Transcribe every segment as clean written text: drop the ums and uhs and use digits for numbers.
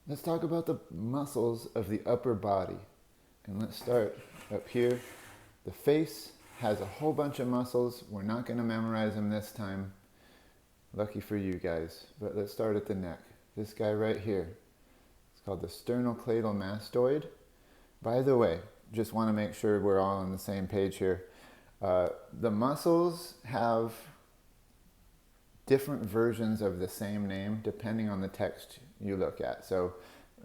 Let's talk about the muscles of the upper body. And let's start up here. The face has a whole bunch of muscles. We're not going to memorize them this time. Lucky for you guys. But let's start at the neck. This guy right here. It's called the sternocleidomastoid. By the way, just want to make sure we're all on the same page here. The muscles have different versions of the same name depending on the text you look at. So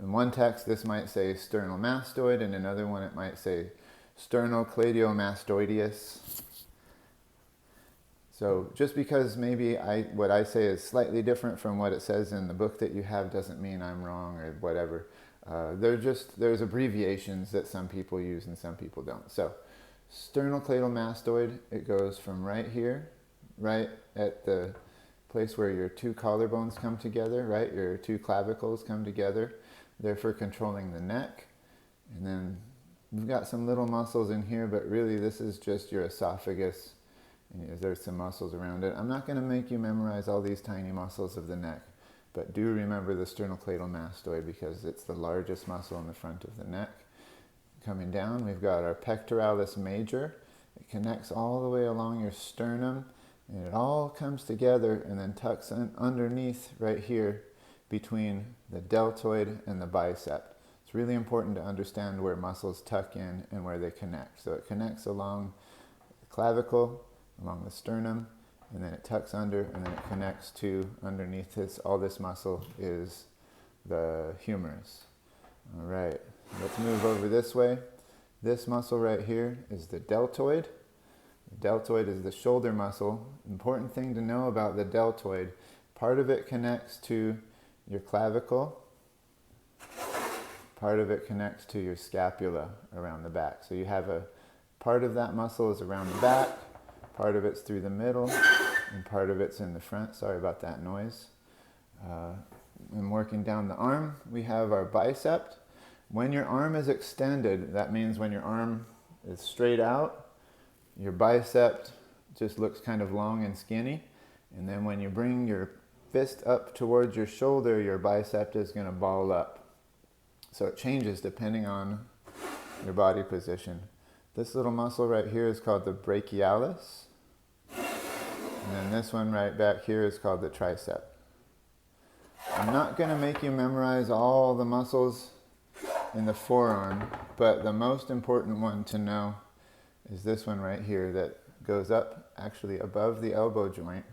in one text this might say sternomastoid, and in another one it might say sternocleidomastoideus. So just because maybe what I say is slightly different from what it says in the book that you have doesn't mean I'm wrong or whatever. There's abbreviations that some people use and some people don't. So sternocleidomastoid, it goes from right here, right at the place where your two collarbones come together, right? Your two clavicles come together. They're for controlling the neck. And then we've got some little muscles in here, but really this is just your esophagus. And there's some muscles around it. I'm not going to make you memorize all these tiny muscles of the neck, but do remember the sternocleidomastoid because it's the largest muscle in the front of the neck. Coming down, we've got our pectoralis major. It connects all the way along your sternum, and it all comes together and then tucks in underneath right here between the deltoid and the bicep. It's really important to understand where muscles tuck in and where they connect. So it connects along the clavicle, along the sternum, and then it tucks under, and then it connects to underneath this. All this muscle is the humerus. All right, let's move over this way. This muscle right here is the deltoid. The deltoid is the shoulder muscle. Important thing to know about the deltoid, part of it connects to your clavicle, part of it connects to your scapula around the back. So you have a part of that muscle is around the back, part of it's through the middle, and part of it's in the front. Sorry about that noise. And working down the arm, we have our bicep. When your arm is extended, that means when your arm is straight out, your bicep just looks kind of long and skinny. And then when you bring your fist up towards your shoulder, your bicep is going to ball up. So it changes depending on your body position. This little muscle right here is called the brachialis. And then this one right back here is called the tricep. I'm not going to make you memorize all the muscles in the forearm, but the most important one to know is this one right here that goes up actually above the elbow joint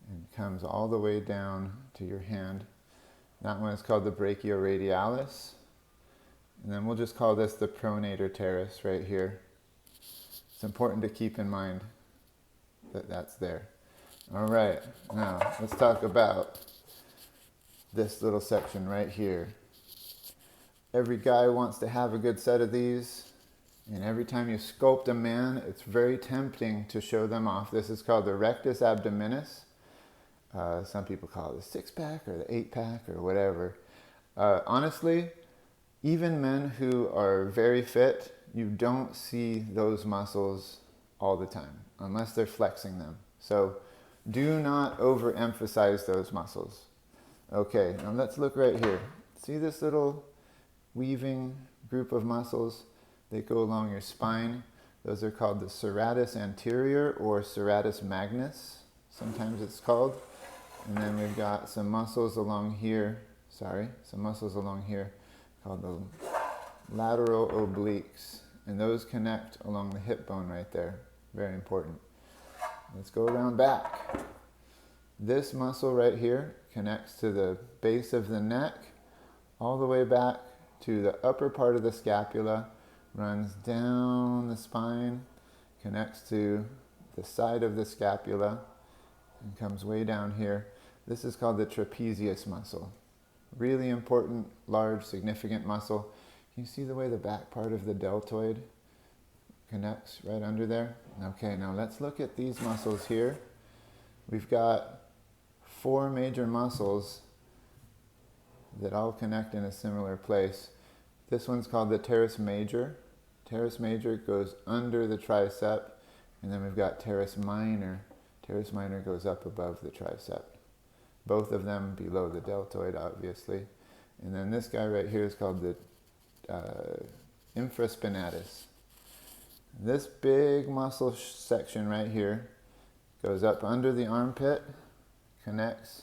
and comes all the way down to your hand. That one is called the brachioradialis. And then we'll just call this the pronator teres right here. It's important to keep in mind that that's there. All right, now let's talk about this little section right here. Every guy wants to have a good set of these, and every time you sculpt a man, it's very tempting to show them off. This is called the rectus abdominis. Some people call it the six-pack or the eight-pack or whatever. Honestly, even men who are very fit, you don't see those muscles all the time, unless they're flexing them. So do not overemphasize those muscles. Okay, now let's look right here. See this little weaving group of muscles? They go along your spine. Those are called the serratus anterior or serratus magnus, sometimes it's called. And then we've got some muscles along here, called the lateral obliques. And those connect along the hip bone right there. Very important. Let's go around back. This muscle right here connects to the base of the neck, all the way back to the upper part of the scapula, runs down the spine, connects to the side of the scapula, and comes way down here. This is called the trapezius muscle. Really important, large, significant muscle. Can you see the way the back part of the deltoid connects right under there? Okay, now let's look at these muscles here. We've got 4 major muscles that all connect in a similar place. This one's called the teres major. Teres major goes under the tricep, and then we've got teres minor. Teres minor goes up above the tricep. Both of them below the deltoid, obviously. And then this guy right here is called the infraspinatus. This big muscle section right here goes up under the armpit, connects